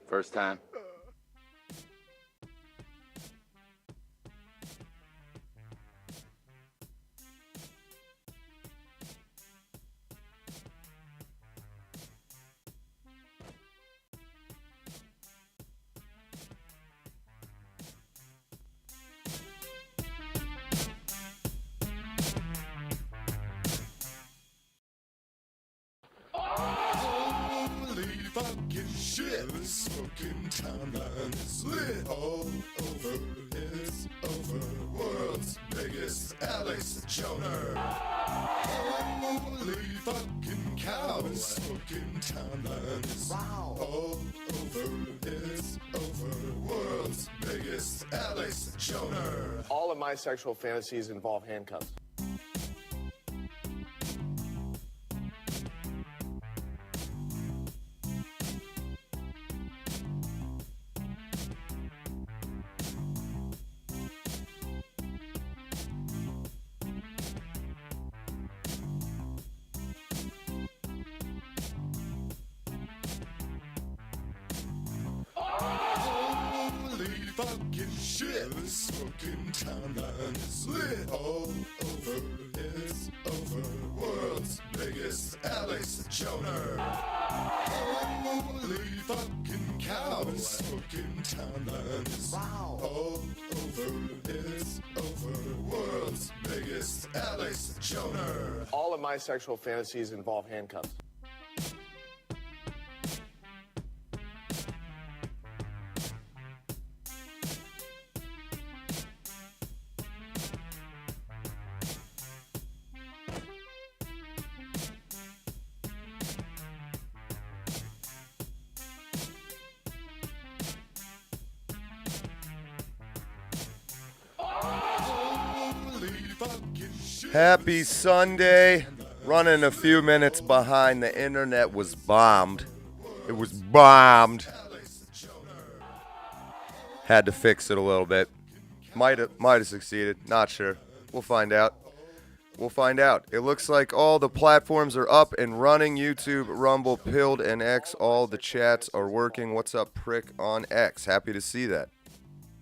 First time? Fucking shit, the smoking timeline is lit all over. It's over. World's biggest Alex Joner. Holy fucking cow, the smoking timeline is all over. It's over. World's biggest Alex Joner. All of my sexual fantasies involve handcuffs. Fucking shit, the smoking timeline is lit all over. It's over. World's biggest Alex Joner. Holy fucking cow, the smoking timeline is all over. It's over. World's biggest Alex Joner. All of my sexual fantasies involve handcuffs. Happy Sunday. Running a few minutes behind. The internet was bombed. It was bombed. Had to fix it a little bit. Might have succeeded. Not sure. We'll find out. We'll find out. It looks like all the platforms are up and running. YouTube, Rumble, Pilled, and X. All the chats are working. What's up, prick on X? Happy to see that.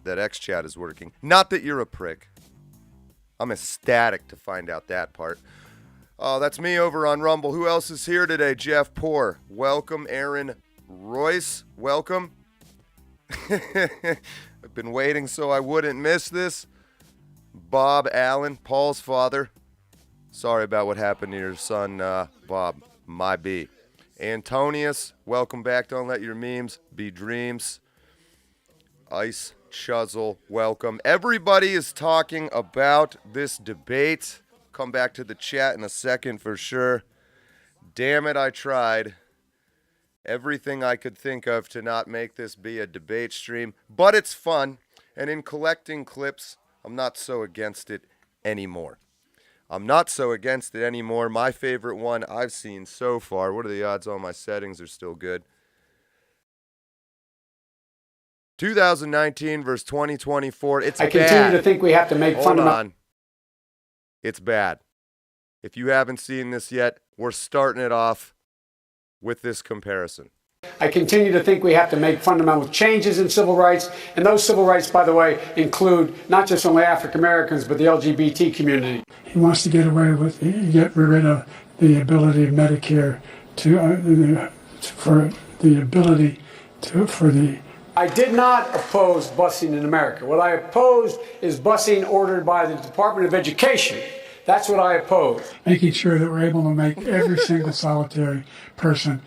That X chat is working. Not that you're a prick. I'm ecstatic to find out that part. Oh, that's me over on Rumble. Who else is here today? Jeff Poor. Welcome. Aaron Royce. Welcome. I've been waiting so I wouldn't miss this. Bob Allen, Paul's father. Sorry about what happened to your son, Bob. My B. Antonius, welcome back. Don't let your memes be dreams. Ice Chuzzle, welcome. Everybody is talking about this debate. Come back to the chat in a second for sure. Damn it, I tried everything I could think of to not make this be a debate stream, but it's fun, and in collecting clips, I'm not so against it anymore. My favorite one I've seen so far, what are the odds all my settings are still good? 2019 versus 2024. It's bad. I continue to think we have to make fundamental. Hold on. It's bad. If you haven't seen this yet, we're starting it off with this comparison. I continue to think we have to make fundamental changes in civil rights, and those civil rights, by the way, include not just only African Americans, but the LGBT community. He wants to get rid of the ability of Medicare I did not oppose busing in America. What I opposed is busing ordered by the Department of Education. That's what I oppose. Making sure that we're able to make every single solitary person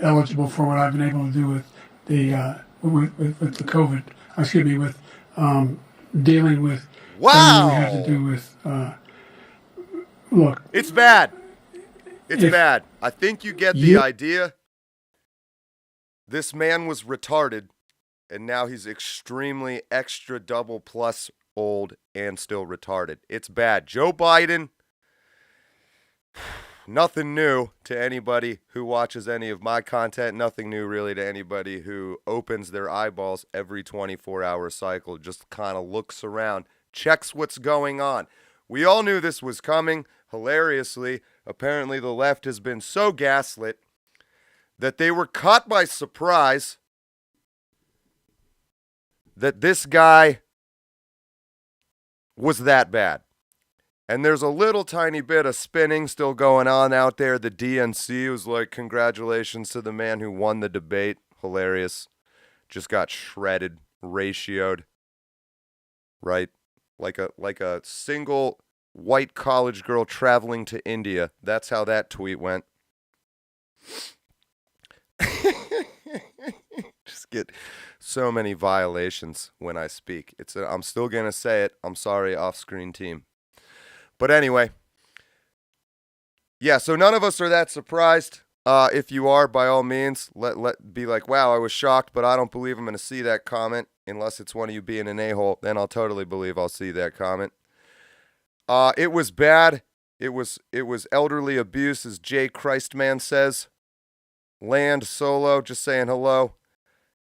eligible for what I've been able to do with the COVID. With dealing with Wow. everything we had to do with. Look, It's bad. It's bad. I think you get the idea. This man was retarded, and now he's extremely extra double plus old and still retarded. It's bad. Joe Biden, nothing new to anybody who watches any of my content. Nothing new really to anybody who opens their eyeballs every 24-hour cycle, just kind of looks around, checks what's going on. We all knew this was coming. Hilariously, apparently the left has been so gaslit that they were caught by surprise that this guy was that bad. And there's a little tiny bit of spinning still going on out there. The DNC was like, congratulations to the man who won the debate. Hilarious. Just got shredded, ratioed. Right? Like a single white college girl traveling to India. That's how that tweet went. Just get so many violations when I speak. I'm still going to say it. I'm sorry, off-screen team. But anyway, yeah, so none of us are that surprised. If you are, by all means, let be like, wow, I was shocked, but I don't believe I'm going to see that comment unless it's one of you being an a-hole. Then I'll totally believe I'll see that comment. It was bad. It was elderly abuse, as Jay Christman says. Land solo, just saying hello.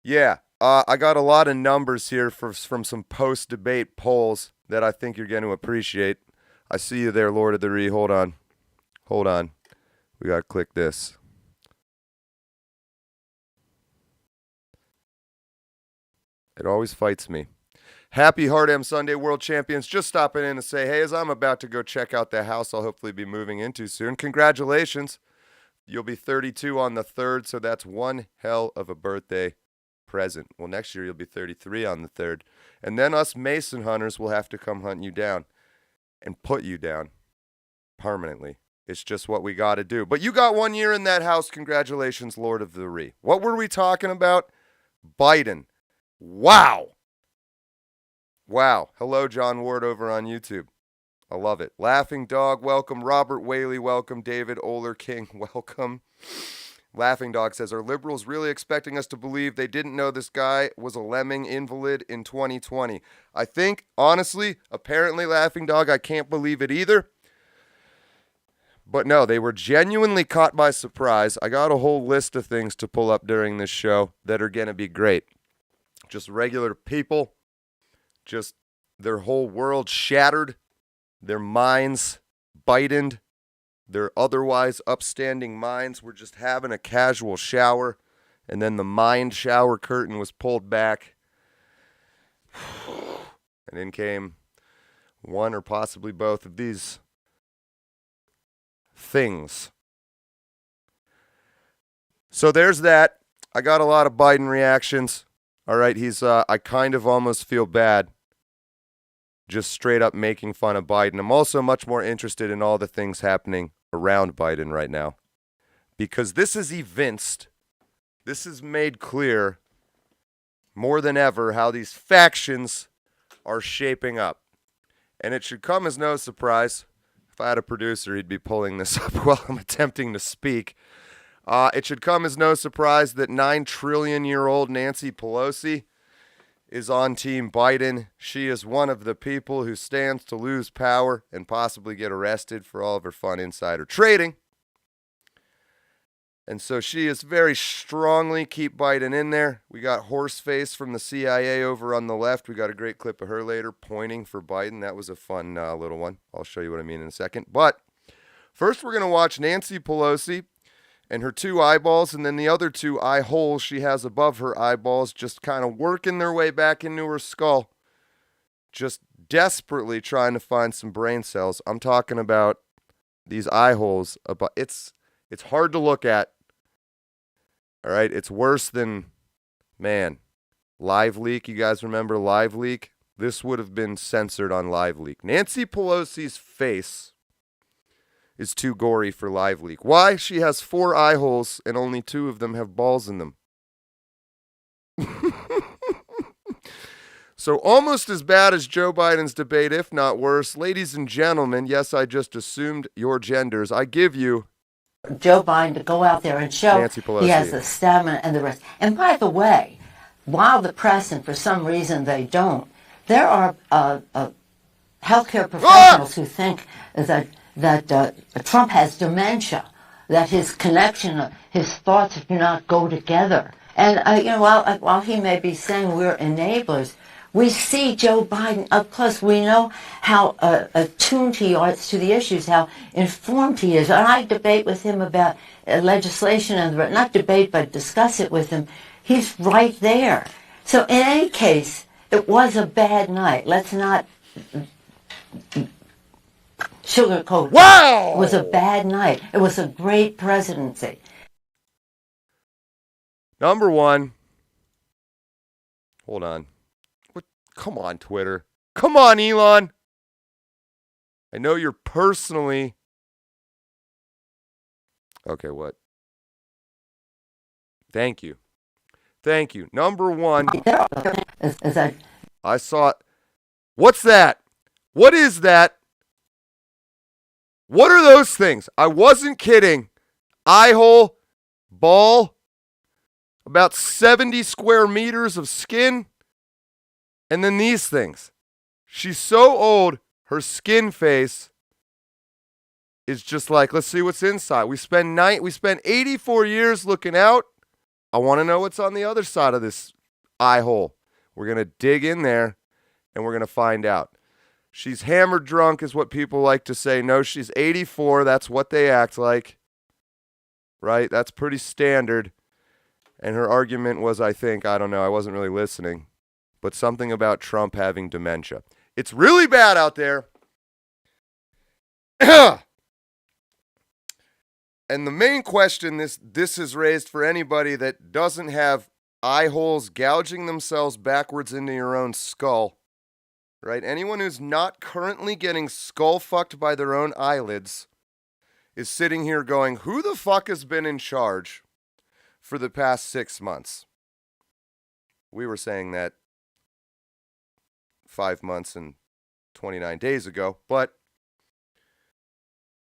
Yeah, I got a lot of numbers here from some post-debate polls that I think you're going to appreciate. I see you there, Lord of the Ree. Hold on. We got to click this. It always fights me. Happy Hard M Sunday, World Champions. Just stopping in to say, hey, as I'm about to go check out the house I'll hopefully be moving into soon. Congratulations. You'll be 32 on the 3rd, so that's one hell of a birthday present. Well, next year you'll be 33 on the 3rd. And then us Mason hunters will have to come hunt you down and put you down permanently. It's just what we got to do. But you got 1 year in that house. Congratulations, Lord of the Ree. What were we talking about? Biden. Wow. Hello, John Ward over on YouTube. I love it. Laughing Dog, welcome. Robert Whaley, welcome. David Oler King, welcome. Laughing Dog says, are liberals really expecting us to believe they didn't know this guy was a lemming invalid in 2020? I think, honestly, apparently, Laughing Dog, I can't believe it either. But no, they were genuinely caught by surprise. I got a whole list of things to pull up during this show that are going to be great. Just regular people, just their whole world shattered, their minds bidened. Their otherwise upstanding minds were just having a casual shower, and then the mind shower curtain was pulled back, and in came one or possibly both of these things. So there's that. I got a lot of Biden reactions. All right, I kind of almost feel bad just straight up making fun of Biden. I'm also much more interested in all the things happening around Biden right now, because this is evinced, this is made clear more than ever how these factions are shaping up. And it should come as no surprise. If I had a producer, he'd be pulling this up while I'm attempting to speak. It should come as no surprise that 9 trillion-year-old Nancy Pelosi is on Team Biden. She is one of the people who stands to lose power and possibly get arrested for all of her fun insider trading. And so she is very strongly keep Biden in there. We got Horseface from the CIA over on the left. We got a great clip of her later pointing for Biden. That was a fun little one. I'll show you what I mean in a second. But first we're going to watch Nancy Pelosi and her 2 eyeballs, and then the other 2 eye holes she has above her eyeballs just kind of working their way back into her skull, just desperately trying to find some brain cells. I'm talking about these eye holes. It's hard to look at. All right, it's worse than, man, Live Leak. You guys remember Live Leak? This would have been censored on Live Leak. Nancy Pelosi's face is too gory for Live Leak. Why? She has 4 eye holes and only 2 of them have balls in them. So almost as bad as Joe Biden's debate, if not worse. Ladies and gentlemen, yes, I just assumed your genders. I give you Joe Biden to go out there and show he has the stamina and the rest. And by the way, while the press, and for some reason they don't, there are healthcare professionals who think that Trump has dementia, that his connection, his thoughts do not go together. And while he may be saying we're enablers, We see Joe Biden up close. We know how attuned he is to the issues, how informed he is. And I debate with him about legislation, and not debate, but discuss it with him. He's right there. So in any case, it was a bad night. Let's not sugarcoat it. Wow! It was a bad night. It was a great presidency. Number one. Hold on. What? Come on, Twitter. Come on, Elon. I know you're personally... Okay, what? Thank you. Thank you. Number one. I saw it. What's that? What is that? What are those things? I wasn't kidding. Eye hole, ball, about 70 square meters of skin, and then these things. She's so old, her skin face is just like, let's see what's inside. We spent 84 years looking out. I want to know what's on the other side of this eye hole. We're going to dig in there, and we're going to find out. She's hammered drunk is what people like to say. No, she's 84. That's what they act like. Right? That's pretty standard. And her argument was, I don't know, I wasn't really listening, but something about Trump having dementia. It's really bad out there. And the main question this has raised for anybody that doesn't have eye holes gouging themselves backwards into your own skull, right? Anyone who's not currently getting skull fucked by their own eyelids is sitting here going, who the fuck has been in charge for the past 6 months? We were saying that 5 months and 29 days ago, but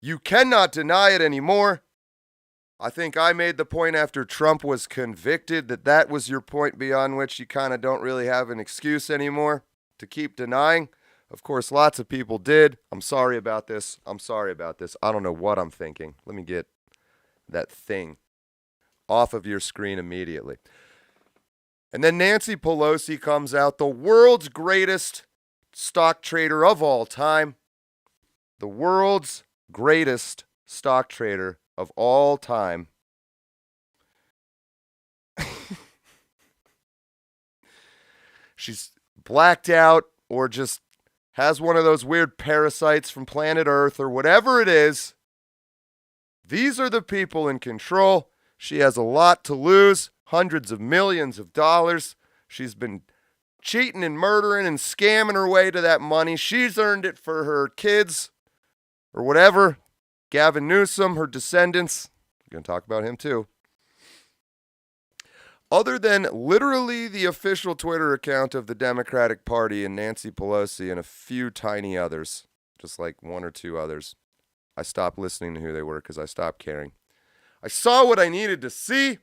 you cannot deny it anymore. I think I made the point after Trump was convicted that was your point beyond which you kind of don't really have an excuse anymore to keep denying. Of course, lots of people did. I'm sorry about this. I don't know what I'm thinking. Let me get that thing off of your screen immediately. And then Nancy Pelosi comes out, the world's greatest stock trader of all time. The world's greatest stock trader of all time. She's blacked out or just has one of those weird parasites from planet Earth or whatever it is. These are the people in control. She has a lot to lose, hundreds of millions of dollars. She's been cheating and murdering and scamming her way to that money. She's earned it for her kids or whatever. Gavin Newsom, her descendants. We're going to talk about him too. Other than literally the official Twitter account of the Democratic Party and Nancy Pelosi and a few tiny others, just like one or two others, I stopped listening to who they were because I stopped caring. I saw what I needed to see.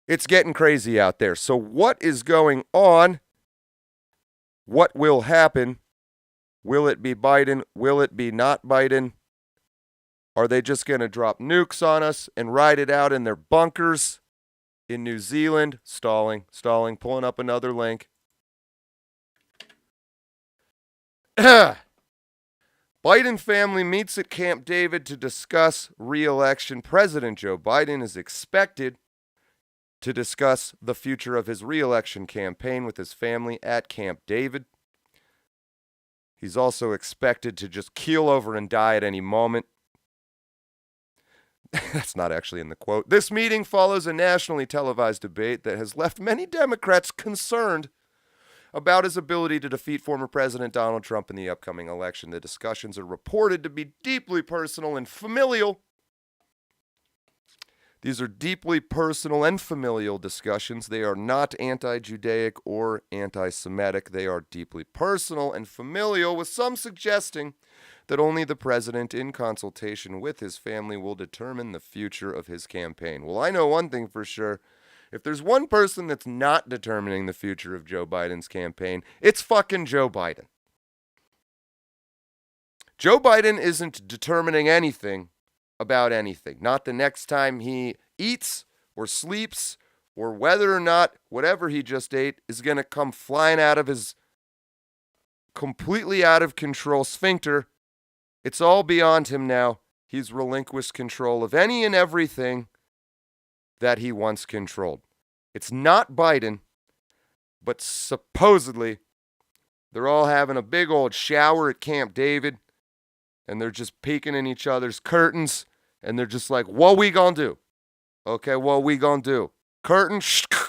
It's getting crazy out there. So what is going on? What will happen? Will it be Biden? Will it be not Biden? Are they just going to drop nukes on us and ride it out in their bunkers in New Zealand? Stalling, pulling up another link. Biden family meets at Camp David to discuss re-election. President Joe Biden is expected to discuss the future of his re-election campaign with his family at Camp David. He's also expected to just keel over and die at any moment. That's not actually in the quote. This meeting follows a nationally televised debate that has left many Democrats concerned about his ability to defeat former President Donald Trump in the upcoming election. The discussions are reported to be deeply personal and familial. These are deeply personal and familial discussions. They are not anti-Judaic or anti-Semitic. They are deeply personal and familial, with some suggesting that only the president, in consultation with his family, will determine the future of his campaign. Well, I know one thing for sure. If there's one person that's not determining the future of Joe Biden's campaign, it's fucking Joe Biden. Joe Biden isn't determining anything about anything. Not the next time he eats or sleeps or whether or not whatever he just ate is going to come flying out of his completely out of control sphincter. It's all beyond him now. He's relinquished control of any and everything that he once controlled. It's not Biden, but supposedly they're all having a big old shower at Camp David, and they're just peeking in each other's curtains, and they're just like, what we gonna do? Okay, what we gonna do? Curtain,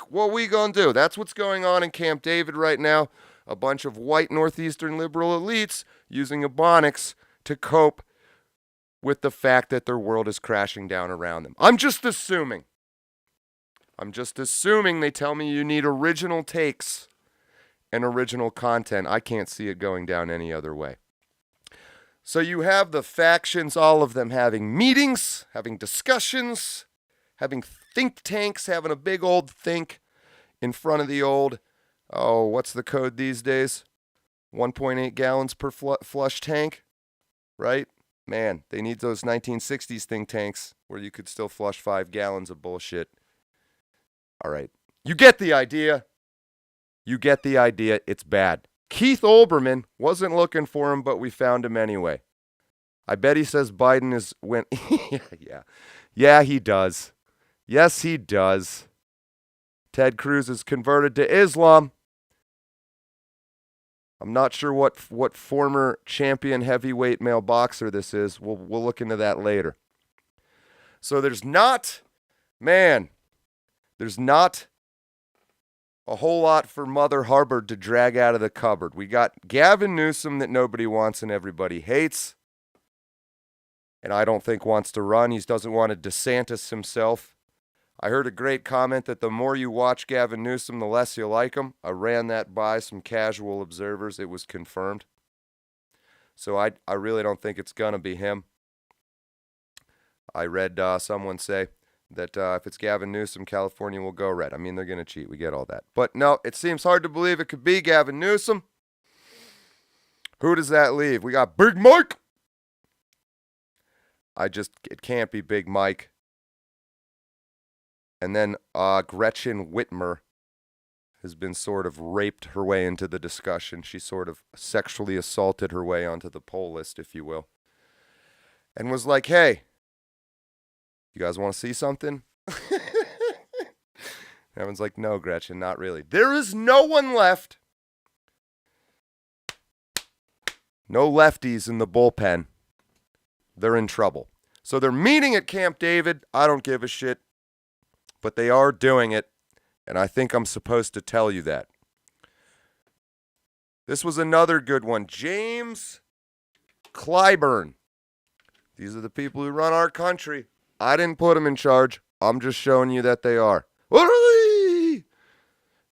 what we gonna do? That's what's going on in Camp David right now. A bunch of white Northeastern liberal elites using Ebonics to cope with the fact that their world is crashing down around them. I'm just assuming they tell me you need original takes and original content. I can't see it going down any other way. So you have the factions, all of them having meetings, having discussions, having think tanks, having a big old think in front of the old, what's the code these days? 1.8 gallons per flush tank, right? Man, they need those 1960s think tanks where you could still flush 5 gallons of bullshit. All right. You get the idea. It's bad. Keith Olbermann wasn't looking for him, but we found him anyway. I bet he says Biden is Yeah, he does. Yes, he does. Ted Cruz is converted to Islam. I'm not sure what former champion heavyweight male boxer this is. We'll look into that later. So there's not a whole lot for Mother Hubbard to drag out of the cupboard. We got Gavin Newsom that nobody wants and everybody hates, and I don't think wants to run. He doesn't want to DeSantis himself. I heard a great comment that the more you watch Gavin Newsom, the less you like him. I ran that by some casual observers. It was confirmed. So I really don't think it's going to be him. I read someone say that if it's Gavin Newsom, California will go red. I mean, they're going to cheat. We get all that. But no, it seems hard to believe it could be Gavin Newsom. Who does that leave? We got Big Mike. It can't be Big Mike. And then Gretchen Whitmer has been sort of raped her way into the discussion. She sort of sexually assaulted her way onto the poll list, if you will. And was like, hey, you guys want to see something? Everyone's like, no, Gretchen, not really. There is no one left. No lefties in the bullpen. They're in trouble. So they're meeting at Camp David. I don't give a shit. But they are doing it. And I think I'm supposed to tell you that. This was another good one. James Clyburn. These are the people who run our country. I didn't put them in charge. I'm just showing you that they are. What are they?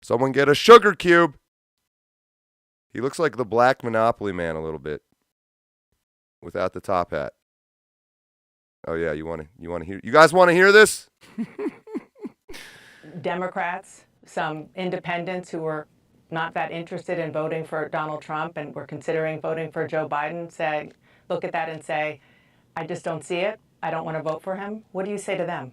Someone get a sugar cube. He looks like the Black Monopoly Man a little bit. Without the top hat. Oh yeah, you want to hear? You guys want to hear this? Democrats, some independents who were not that interested in voting for Donald Trump and were considering voting for Joe Biden look at that and say, I just don't see it. I don't want to vote for him. What do you say to them?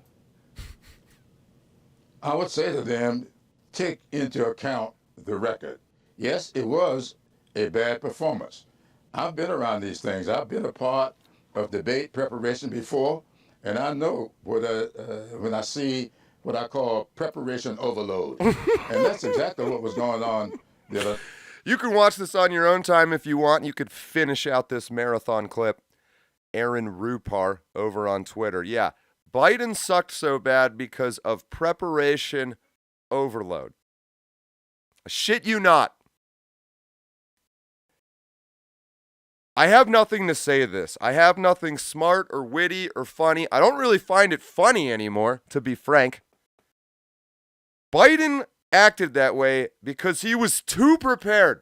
I would say to them, take into account the record. Yes, it was a bad performance. I've been around these things. I've been a part of debate preparation before, and I know when I see what I call preparation overload. And that's exactly what was going on the other. You can watch this on your own time if you want. You could finish out this marathon clip. Aaron Rupar over on Twitter. Yeah, Biden sucked so bad because of preparation overload. I shit you not. I have nothing to say to this. I have nothing smart or witty or funny. I don't really find it funny anymore, to be frank. Biden acted that way because he was too prepared.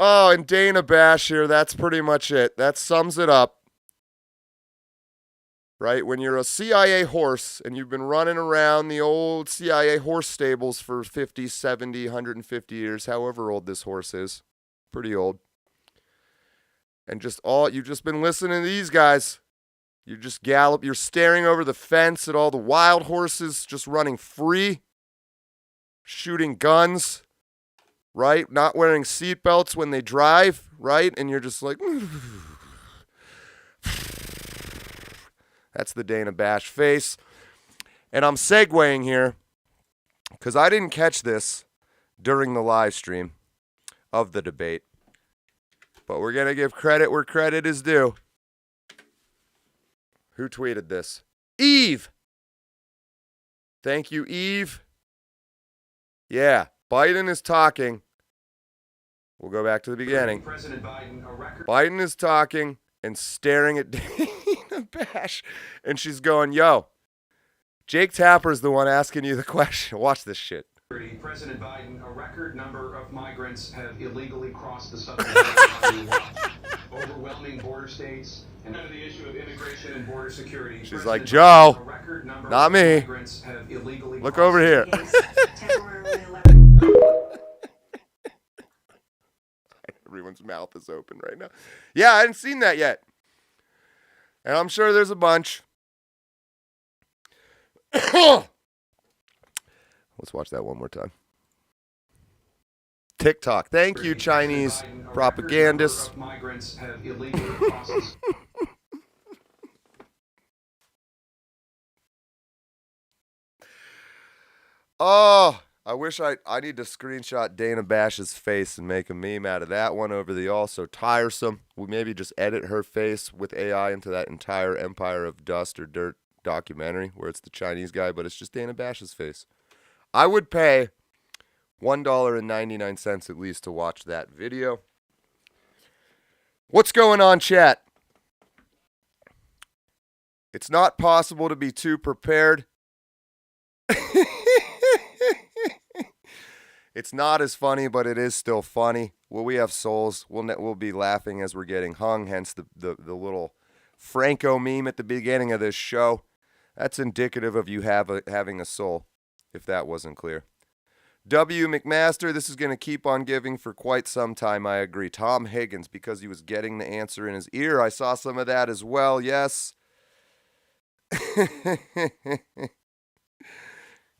Oh, and Dana Bash here, that's pretty much it. That sums it up. Right? When you're a CIA horse and you've been running around the old CIA horse stables for 50, 70, 150 years, however old this horse is. Pretty old. and you've just been listening to these guys. You just you're staring over the fence at all the wild horses just running free, shooting guns, right? Not wearing seatbelts when they drive, right? And you're just like, that's the Dana Bash face. And I'm segueing here because I didn't catch this during the live stream of the debate. But we're going to give credit where credit is due. Who tweeted this? Eve. Thank you, Eve. Yeah, Biden is talking. We'll go back to the beginning. President Biden is talking and staring at Dana Bash. And she's going, yo, Jake Tapper's the one asking you the question. Watch this shit. President Biden, a record number of migrants have illegally crossed the southern border. Overwhelming border states. And under the issue of immigration and border security. She's like, Joe, not me. Look over here. Everyone's mouth is open right now. Yeah, I hadn't seen that yet. And I'm sure there's a bunch. Let's watch that one more time. TikTok. Thank you, Chinese propagandists. Migrants have illegally crossed. Oh, I wish I need to screenshot Dana Bash's face and make a meme out of that one over the all so tiresome. We maybe just edit her face with AI into that entire Empire of Dust or Dirt documentary where it's the Chinese guy, but it's just Dana Bash's face. I would pay $1.99 at least to watch that video. What's going on, chat? It's not possible to be too prepared. It's not as funny, but it is still funny. Well, we have souls. We'll be laughing as we're getting hung, hence the little Franco meme at the beginning of this show. That's indicative of you having a soul, if that wasn't clear. W. McMaster, this is going to keep on giving for quite some time, I agree. Tom Higgins, because he was getting the answer in his ear. I saw some of that as well, yes.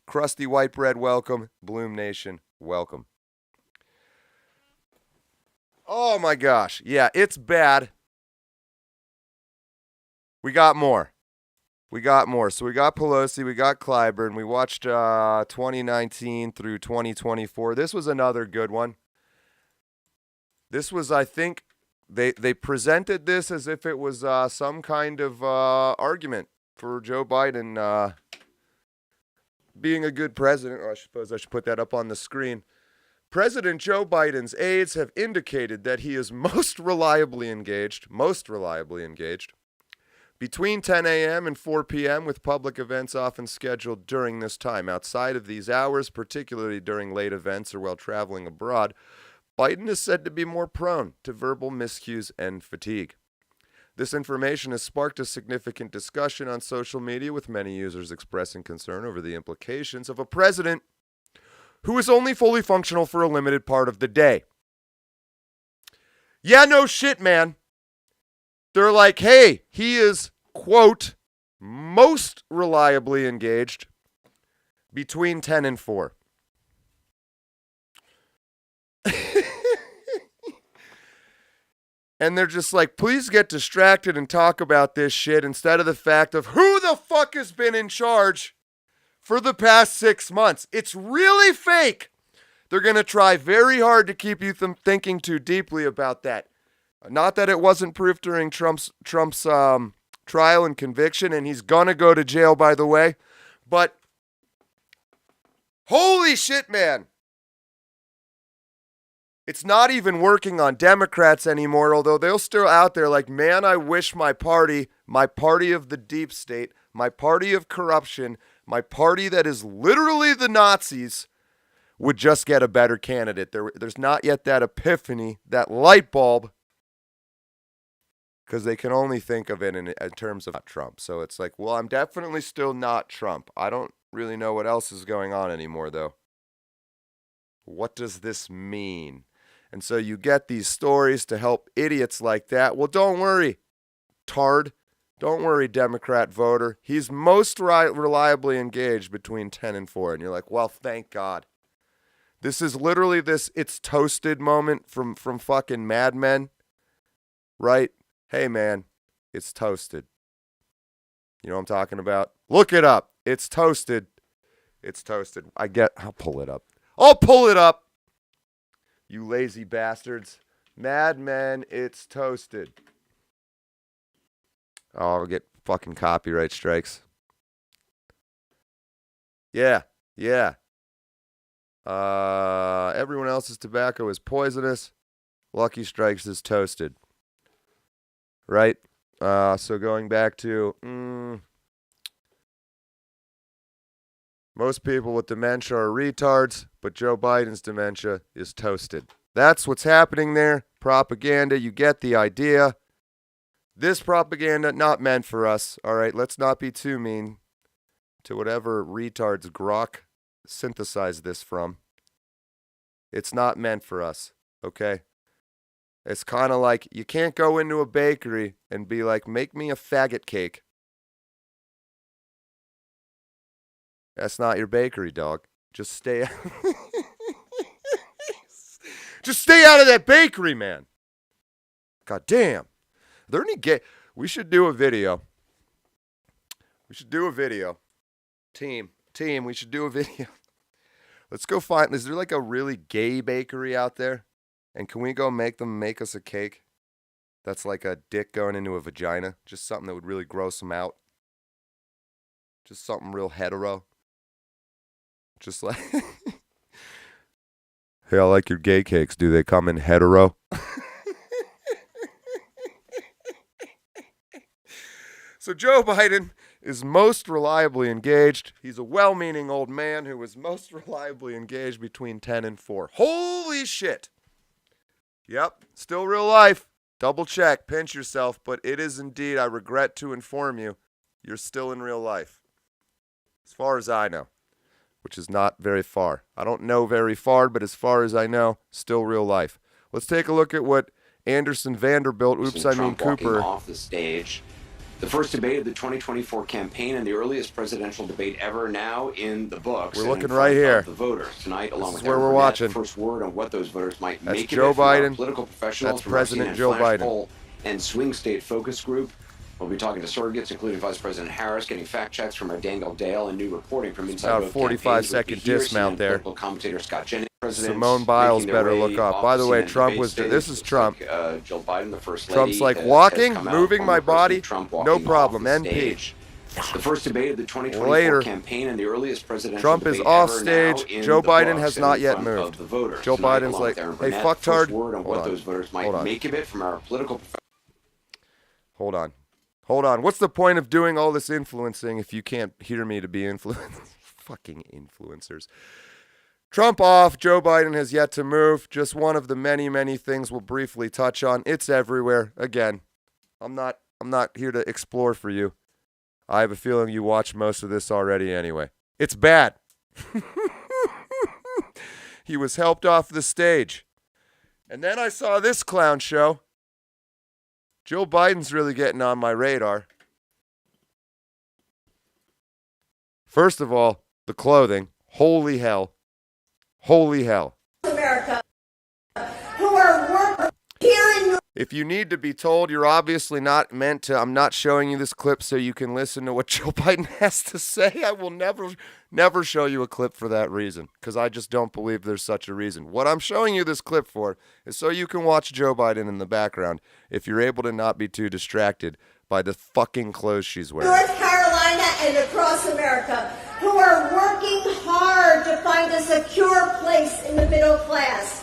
Crusty White Bread, welcome. Bloom Nation, welcome. Oh my gosh. Yeah, it's bad. We got more. So we got Pelosi, we got Clyburn. We watched 2019 through 2024. This was another good one. This was, I think, they presented this as if it was some kind of argument for Joe Biden being a good president. Or I suppose I should put that up on the screen. President Joe Biden's aides have indicated that he is most reliably engaged between 10 a.m. and 4 p.m. with public events often scheduled during this time. Outside of these hours, particularly during late events or while traveling abroad, Biden is said to be more prone to verbal miscues and fatigue. This information has sparked a significant discussion on social media, with many users expressing concern over the implications of a president who is only fully functional for a limited part of the day. Yeah, no shit, man. They're like, hey, he is, quote, most reliably engaged between 10 and 4. And they're just like, please get distracted and talk about this shit instead of the fact of who the fuck has been in charge for the past 6 months. It's really fake. They're going to try very hard to keep you thinking too deeply about that. Not that it wasn't proof during Trump's trial and conviction, and he's going to go to jail, by the way. But holy shit, man. It's not even working on Democrats anymore, although they're still out there like, man, I wish my party of the deep state, my party of corruption, my party that is literally the Nazis, would just get a better candidate. There's not yet that epiphany, that light bulb, because they can only think of it in terms of Trump. So it's like, well, I'm definitely still not Trump. I don't really know what else is going on anymore, though. What does this mean? And so you get these stories to help idiots like that. Well, don't worry, tard. Don't worry, Democrat voter. He's most reliably engaged between 10 and 4. And you're like, well, thank God. This is literally this It's Toasted moment from fucking Mad Men. Right? Hey, man, it's toasted. You know what I'm talking about? Look it up. It's toasted. It's toasted. I'll pull it up. I'll pull it up. You lazy bastards. Mad Men, it's toasted. Oh, I'll get fucking copyright strikes. Yeah. Everyone else's tobacco is poisonous. Lucky Strikes is toasted. Right? So going back to... most people with dementia are retards, but Joe Biden's dementia is toasted. That's what's happening there. Propaganda, you get the idea. This propaganda, not meant for us, all right? Let's not be too mean to whatever retards Grok synthesized this from. It's not meant for us, okay? It's kind of like you can't go into a bakery and be like, make me a faggot cake. That's not your bakery, dog. Just stay Just stay out of that bakery, man. God damn. Are there any gay... We should do a video. Team, we should do a video. Let's go find... Is there like a really gay bakery out there? And can we go make them make us a cake? That's like a dick going into a vagina. Just something that would really gross them out. Just something real hetero. Just like... Hey, I like your gay cakes. Do they come in hetero? So Joe Biden is most reliably engaged. He's a well-meaning old man who is most reliably engaged between 10 and 4. Holy shit. Yep, still real life. Double check, pinch yourself, but it is indeed, I regret to inform you, you're still in real life. As far as I know, which is not very far. I don't know very far, but as far as I know, still real life. Let's take a look at what Anderson Vanderbilt, Cooper. Off the stage. The first debate of the 2024 campaign and the earliest presidential debate ever now in the books. We're looking right here. The voters tonight, along with where we're watching. First word on what those voters might make Joe of it Biden. Political professionals. That's President Joe Biden. Poll and swing state focus group. We'll be talking to surrogates, including Vice President Harris, getting fact checks from our Daniel Dale and new reporting from inside both campaigns. About 45-second dismount there. Political commentator Scott Jennings. Simone Biles better look up. By the way, Trump was... This is Trump. Joe Biden, the first lady, Trump's like, walking, moving my body, no problem, NP. The first debate of the 2024 campaign and the earliest presidential Trump is off stage. Joe Biden has not yet moved. Joe Biden's like, hey, fucktard. Hold on. What's the point of doing all this influencing if you can't hear me to be influenced? Fucking influencers. Trump off. Joe Biden has yet to move. Just one of the many, many things we'll briefly touch on. It's everywhere. Again, I'm not here to explore for you. I have a feeling you watched most of this already anyway. It's bad. He was helped off the stage. And then I saw this clown show. Joe Biden's really getting on my radar. First of all, the clothing. Holy hell. America, who are working here in... If you need to be told, you're obviously not meant to. I'm not showing you this clip so you can listen to what Joe Biden has to say. I will never show you a clip for that reason, because I just don't believe there's such a reason. What I'm showing you this clip for is so you can watch Joe Biden in the background if you're able to not be too distracted by the fucking clothes she's wearing. North Carolina and across America, who are working hard to find a secure place in the middle class.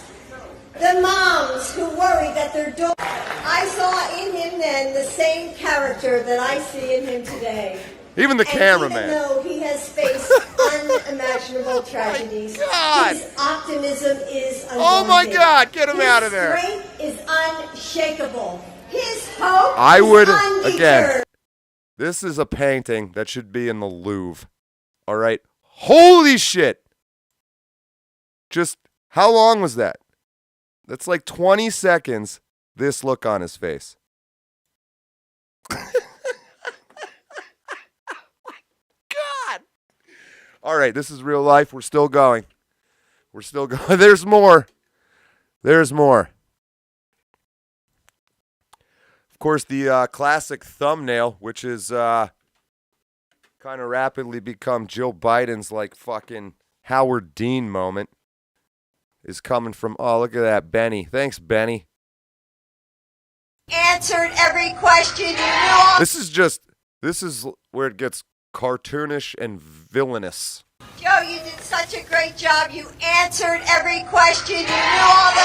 The moms who worry that their daughter... I saw in him then the same character that I see in him today. Even the cameraman. Even though he has faced unimaginable tragedies, his optimism is undaunted. Oh my God, get him out of there. His strength is unshakable. His hope is undeterred. Again, this is a painting that should be in the Louvre. All right? Holy shit. Just, how long was that? That's like 20 seconds, this look on his face. God. All right, this is real life. We're still going. We're still going. There's more. There's more. Of course, the classic thumbnail, which is kind of rapidly become Jill Biden's like fucking Howard Dean moment, is coming from, oh, look at that, Benny. Thanks, Benny. Answered every question you knew. This is where it gets cartoonish and villainous. Joe, you did such a great job. You answered every question. You knew all the...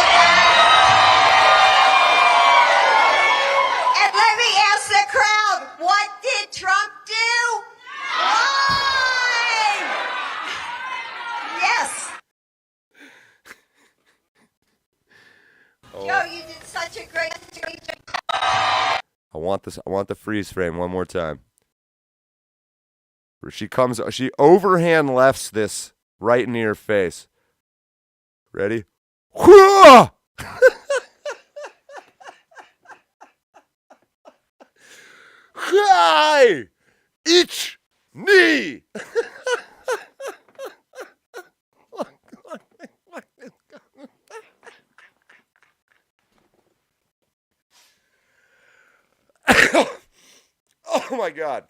And let me ask the crowd, what did Trump do? Lie! Yes. Oh. Joe, you did such a great job. I want the freeze frame one more time. Where she overhand lefts this right in your face. Ready? Hi! Each knee! Oh my God.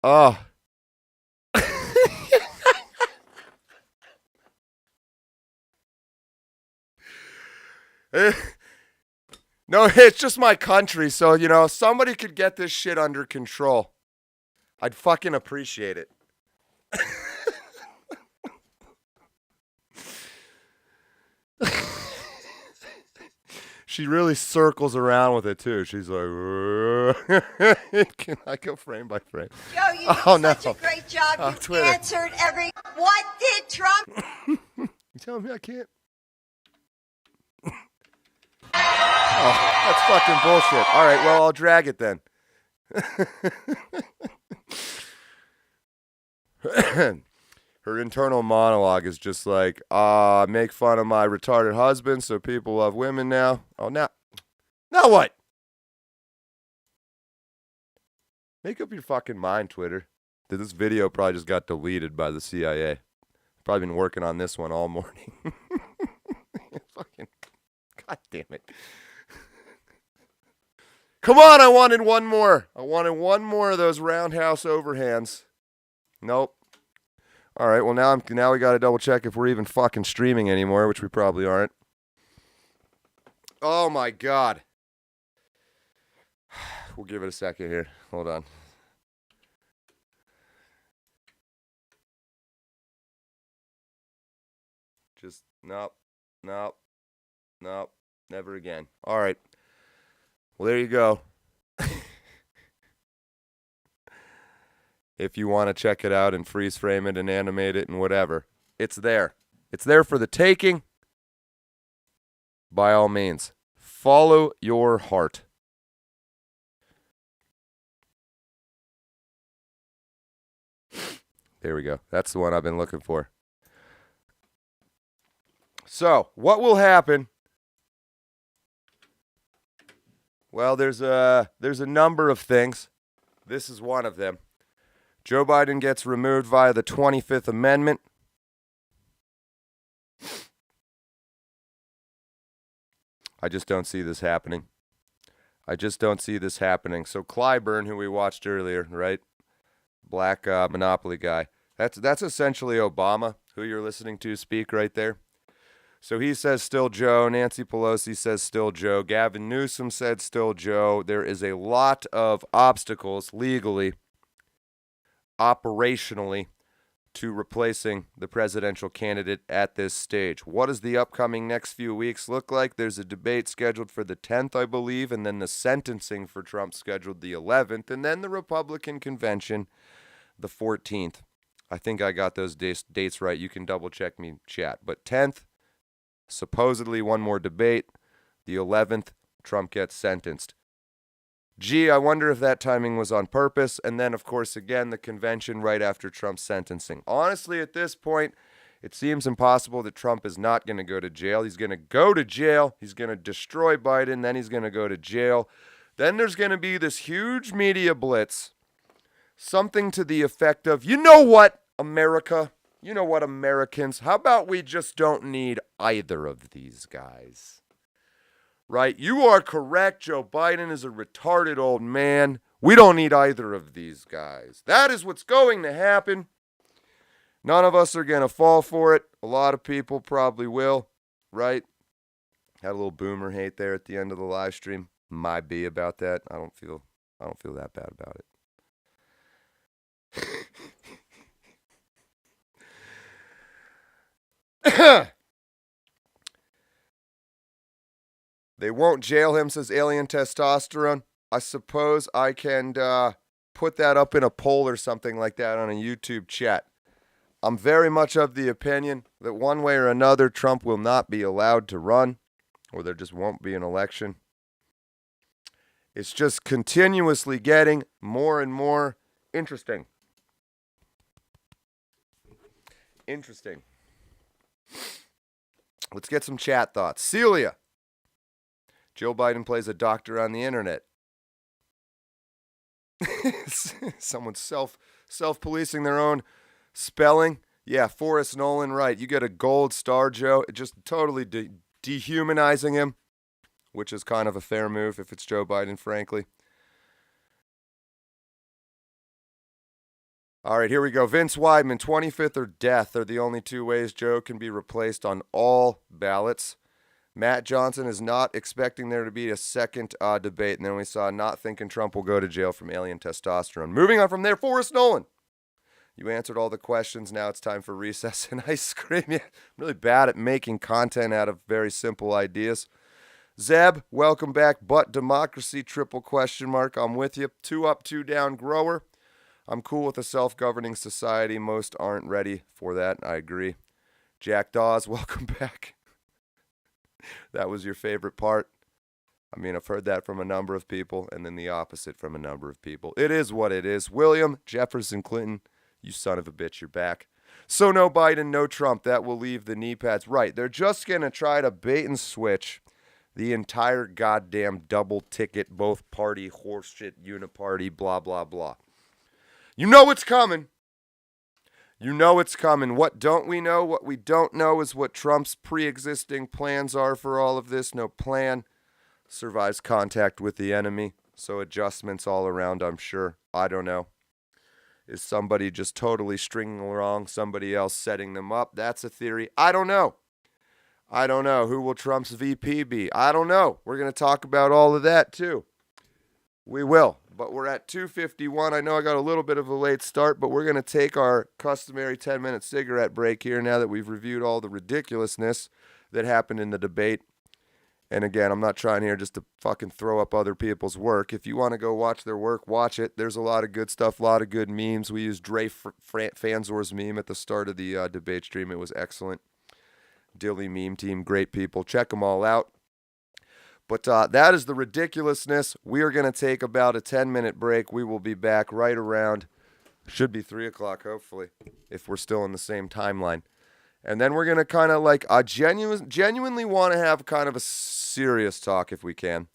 Oh. No, it's just my country, so, somebody could get this shit under control. I'd fucking appreciate it. She really circles around with it, too. She's like, can I go frame by frame? Joe, you did such a great job. You Twitter. answered every... What did Trump... You telling me I can't? Oh, that's fucking bullshit. All right, well, I'll drag it then. Her internal monologue is just like, make fun of my retarded husband so people love women now. Oh, now what? Make up your fucking mind, Twitter. This video probably just got deleted by the CIA. Probably been working on this one all morning. Fucking, God damn it. Come on, I wanted one more. I wanted one more of those roundhouse overhands. Nope. All right, well, now we got to double check if we're even fucking streaming anymore, which we probably aren't. Oh, my God. We'll give it a second here. Hold on. Just, nope, never again. All right. Well, there you go. If you want to check it out and freeze frame it and animate it and whatever, it's there. It's there for the taking. By all means, follow your heart. There we go. That's the one I've been looking for. So, what will happen? Well, there's a number of things. This is one of them. Joe Biden gets removed via the 25th Amendment. I just don't see this happening. So Clyburn, who we watched earlier, right? Black Monopoly guy. That's essentially Obama, who you're listening to speak right there. So he says still Joe. Nancy Pelosi says still Joe. Gavin Newsom said still Joe. There is a lot of obstacles legally, operationally, to replacing the presidential candidate at this stage. What does the upcoming next few weeks look like? There's a debate scheduled for the 10th, I believe, and then the sentencing for Trump scheduled the 11th, and then the Republican convention the 14th. I think I got those dates right. You can double check me, chat. But 10th, supposedly one more debate. The 11th, Trump gets sentenced. Gee, I wonder if that timing was on purpose. And then, of course, again, the convention right after Trump's sentencing. Honestly, at this point, It seems impossible that Trump is not going to go to jail. He's going to go to jail. He's going to destroy Biden. Then he's going to go to jail. Then there's going to be this huge media blitz. Something to the effect of, you know what, America? You know what, Americans? How about we just don't need either of these guys? Right? You are correct. Joe Biden is a retarded old man. We don't need either of these guys. That is what's going to happen. None of us are going to fall for it. A lot of people probably will, right? Had a little boomer hate there at the end of the live stream. Might be about that. I don't feel that bad about it. They won't jail him, says Alien Testosterone. I suppose I can put that up in a poll or something like that on a YouTube chat. I'm very much of the opinion that one way or another, Trump will not be allowed to run, or there just won't be an election. It's just continuously getting more and more interesting. Interesting. Let's get some chat thoughts. Celia. Joe Biden plays a doctor on the internet. Someone's self-policing their own spelling. Yeah, Forrest Nolan, right. You get a gold star, Joe. Just totally dehumanizing him, which is kind of a fair move if it's Joe Biden, frankly. All right, here we go. Vince Weidman, 25th or death are the only two ways Joe can be replaced on all ballots. Matt Johnson is not expecting there to be a second debate. And then we saw not thinking Trump will go to jail from Alien Testosterone. Moving on from there, Forrest Nolan. You answered all the questions. Now it's time for recess and ice cream. Yeah, I'm really bad at making content out of very simple ideas. Zeb, welcome back. But democracy, triple question mark. I'm with you. 2 up, 2 down grower. I'm cool with a self-governing society. Most aren't ready for that. I agree. Jack Dawes, welcome back. That was your favorite part. I mean, I've heard that from a number of people, and then the opposite from a number of people. It is what it is. William Jefferson Clinton, you son of a bitch, you're back. So no Biden, no Trump. That will leave the knee pads. Right, they're just going to try to bait and switch the entire goddamn double ticket, both party, horseshit, uniparty, blah, blah, blah. You know it's coming. You know it's coming. What don't we know? What we don't know is what Trump's pre-existing plans are for all of this. No plan survives contact with the enemy. So adjustments all around, I'm sure. I don't know. Is somebody just totally stringing along somebody else setting them up? That's a theory. I don't know. I don't know. Who will Trump's VP be? I don't know. We're going to talk about all of that too. We will. But we're at 2:51. I know I got a little bit of a late start, but we're going to take our customary 10-minute cigarette break here now that we've reviewed all the ridiculousness that happened in the debate. And again, I'm not trying here just to fucking throw up other people's work. If you want to go watch their work, watch it. There's a lot of good stuff, a lot of good memes. We used Dre Fanzor's meme at the start of the debate stream. It was excellent. Dilly meme team, great people. Check them all out. But that is the ridiculousness. We are going to take about a 10-minute break. We will be back right around, should be 3 o'clock, hopefully, if we're still in the same timeline. And then we're going to kind of like genuinely want to have kind of a serious talk if we can.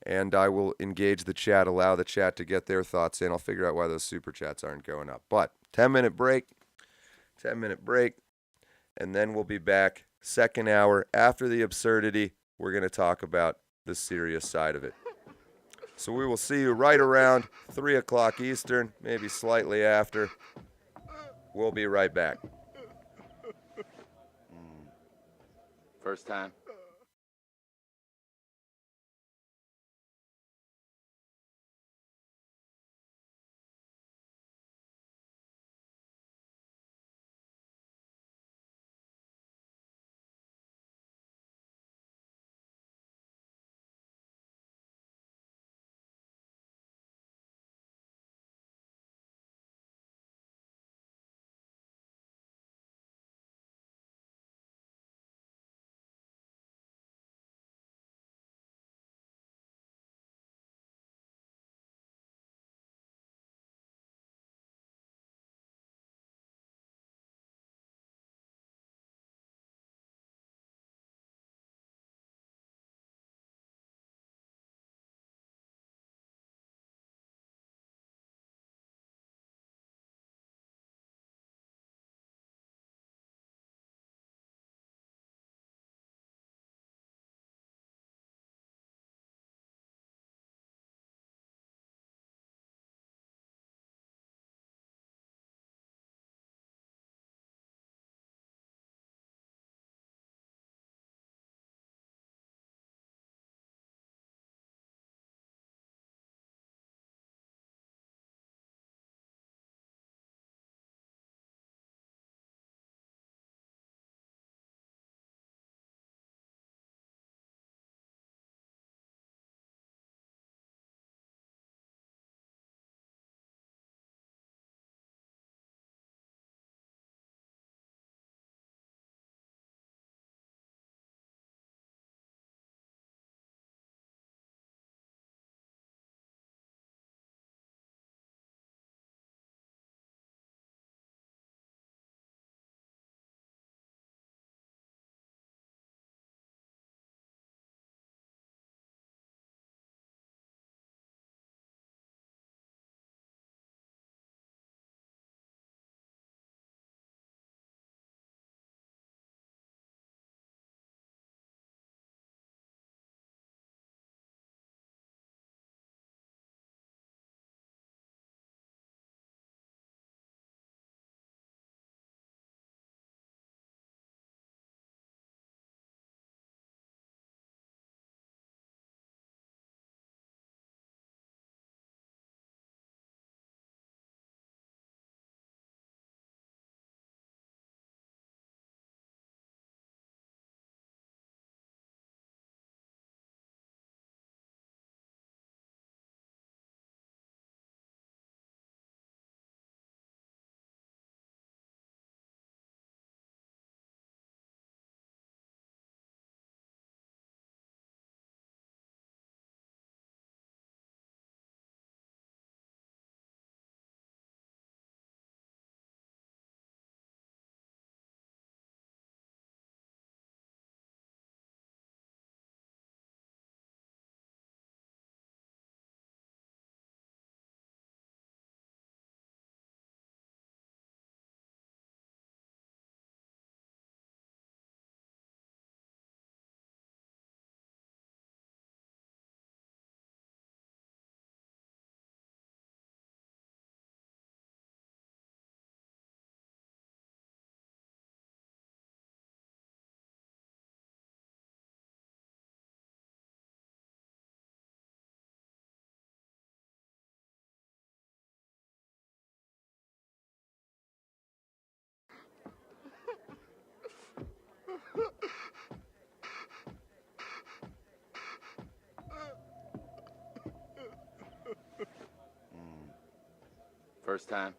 And I will engage the chat, allow the chat to get their thoughts in. I'll figure out why those super chats aren't going up. But 10-minute break, and then we'll be back. Second hour after the absurdity, we're going to talk about the serious side of it. So we will see you right around 3 o'clock Eastern, maybe slightly after. We'll be right back. First time. First time.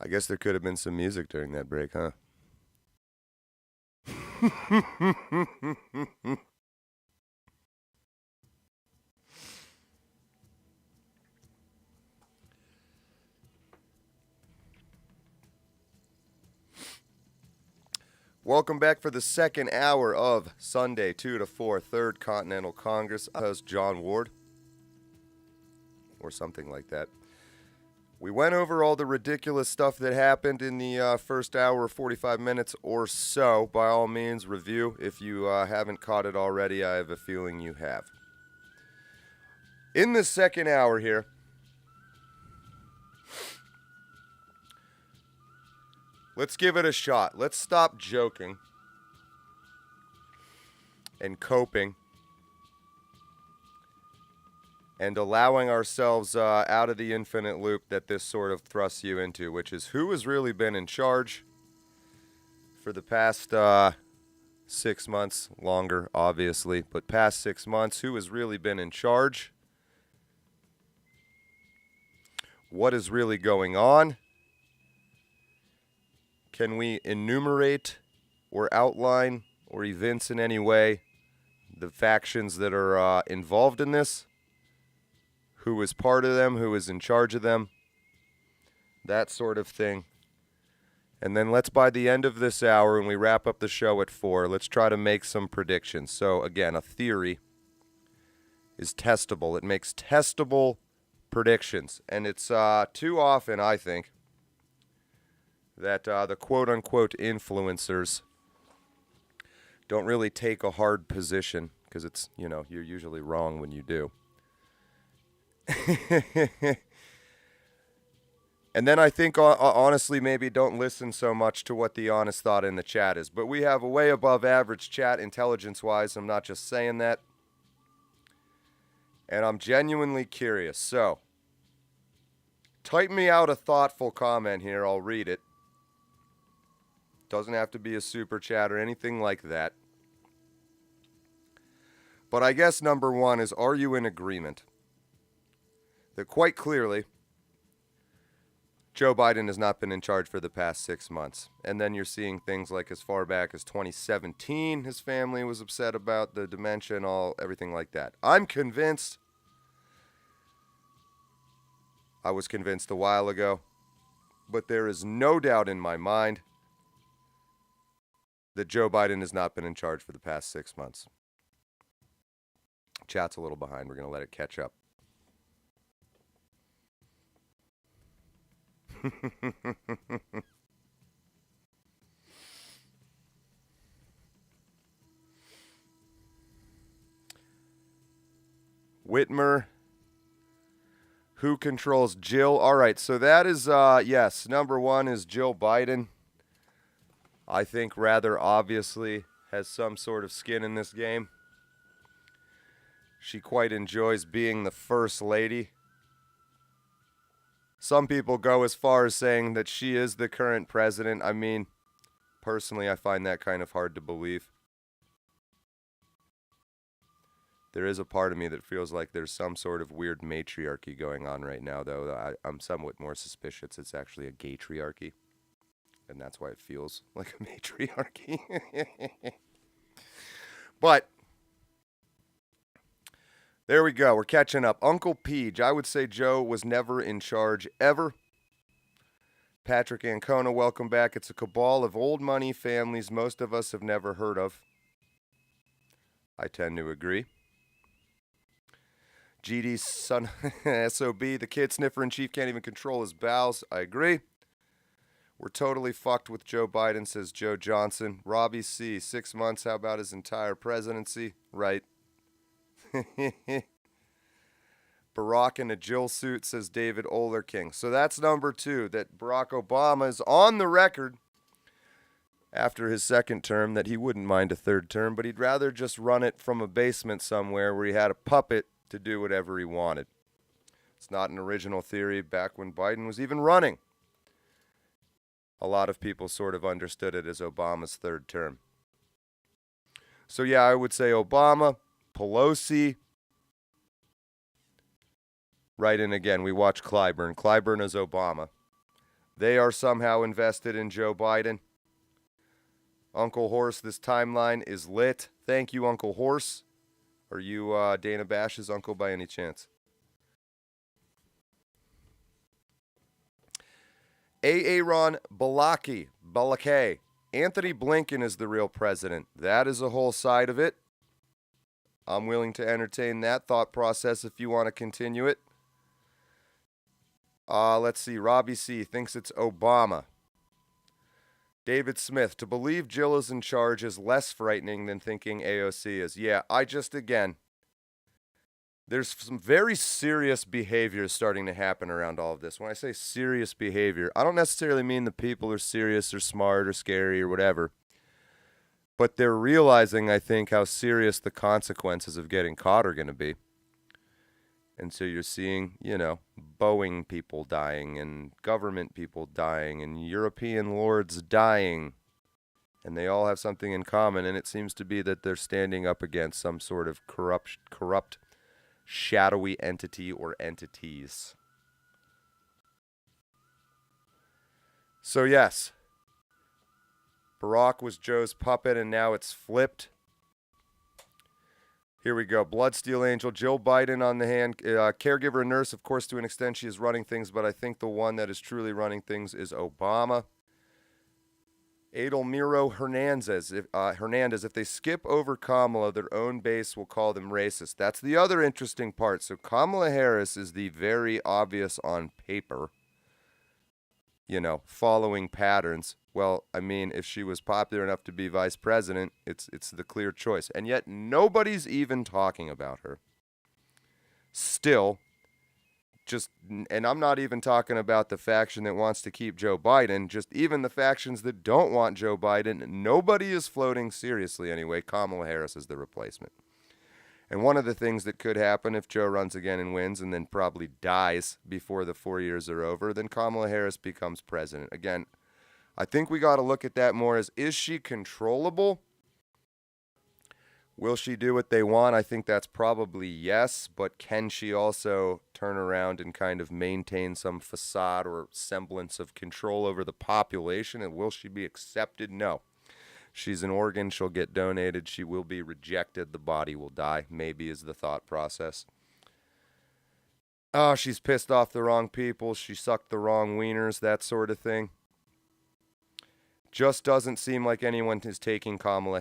I guess there could have been some music during that break, huh? Welcome back for the second hour of Sunday, 2 to 4, Third Continental Congress. I'm host John Ward, or something like that. We went over all the ridiculous stuff that happened in the first hour, 45 minutes or so. By all means, review. If you haven't caught it already, I have a feeling you have. In the second hour here, let's give it a shot. Let's stop joking and coping and allowing ourselves out of the infinite loop that this sort of thrusts you into, which is who has really been in charge for the past 6 months, longer, obviously, but past 6 months, who has really been in charge? What is really going on? Can we enumerate or outline or evince in any way the factions that are involved in this? Who is part of them? Who is in charge of them? That sort of thing. And then let's, by the end of this hour, when we wrap up the show at 4, let's try to make some predictions. So, again, a theory. is testable. It makes testable predictions. And it's too often, I think, that the quote-unquote influencers don't really take a hard position because it's, you're usually wrong when you do. And then I think, honestly, maybe don't listen so much to what the honest thought in the chat is. But we have a way above average chat intelligence-wise. I'm not just saying that. And I'm genuinely curious. So, type me out a thoughtful comment here. I'll read it. Doesn't have to be a super chat or anything like that. But I guess number one is, are you in agreement that quite clearly Joe Biden has not been in charge for the past 6 months? And then you're seeing things like as far back as 2017, his family was upset about the dementia and everything like that. I'm convinced. I was convinced a while ago. But there is no doubt in my mind that Joe Biden has not been in charge for the past 6 months. Chat's a little behind. We're going to let it catch up. Whitmer. Who controls Jill? All right, so that is, yes, number one is Jill Biden. I think rather obviously has some sort of skin in this game. She quite enjoys being the first lady. Some people go as far as saying that she is the current president. I mean, personally, I find that kind of hard to believe. There is a part of me that feels like there's some sort of weird matriarchy going on right now, though. I'm somewhat more suspicious it's actually a gaytriarchy. And that's why it feels like a matriarchy. But there we go. We're catching up. Uncle Peach. I would say Joe was never in charge ever. Patrick Ancona, welcome back. It's a cabal of old money families most of us have never heard of. I tend to agree. GD's son, SOB, the kid sniffer in chief can't even control his bowels. I agree. We're totally fucked with Joe Biden, says Joe Johnson. Robbie C, 6 months, how about his entire presidency? Right. Barack in a Jill suit, says David Olerking. So that's number two, that Barack Obama is on the record after his second term that he wouldn't mind a third term, but he'd rather just run it from a basement somewhere where he had a puppet to do whatever he wanted. It's not an original theory. Back when Biden was even running, a lot of people sort of understood it as Obama's third term. So yeah, I would say Obama, Pelosi. Right in again, we watch Clyburn. Clyburn is Obama. They are somehow invested in Joe Biden. Uncle Horse, this timeline is lit. Thank you, Uncle Horse. Are you Dana Bash's uncle by any chance? Aaron Balake. Anthony Blinken is the real president. That is a whole side of it. I'm willing to entertain that thought process if you want to continue it. Let's see. Robbie C. thinks it's Obama. David Smith, to believe Jill is in charge is less frightening than thinking AOC is. Yeah, again, there's some very serious behavior starting to happen around all of this. When I say serious behavior, I don't necessarily mean the people are serious or smart or scary or whatever. But they're realizing, I think, how serious the consequences of getting caught are going to be. And so you're seeing, Boeing people dying and government people dying and European lords dying. And they all have something in common, and it seems to be that they're standing up against some sort of corrupt, shadowy entity or entities. So yes, Barack was Joe's puppet, and now it's flipped. Here we go. Blood Steel Angel, Jill Biden on the hand. Caregiver and nurse, of course, to an extent, she is running things, but I think the one that is truly running things is Obama. Edelmiro Hernandez, if they skip over Kamala, their own base will call them racist. That's the other interesting part. So Kamala Harris is the very obvious on paper, following patterns. Well, I mean, if she was popular enough to be vice president, it's the clear choice. And yet nobody's even talking about her. Still, and I'm not even talking about the faction that wants to keep Joe Biden, just even the factions that don't want Joe Biden, nobody is floating seriously anyway. Kamala Harris is the replacement. And one of the things that could happen if Joe runs again and wins and then probably dies before the 4 years are over, then Kamala Harris becomes president. Again, I think we got to look at that more as, is she controllable? Will she do what they want? I think that's probably yes, but can she also turn around and kind of maintain some facade or semblance of control over the population? And will she be accepted? No. She's an organ. She'll get donated. She will be rejected. The body will die, maybe, is the thought process. Oh, she's pissed off the wrong people. She sucked the wrong wieners, that sort of thing. Just doesn't seem like anyone is taking Kamala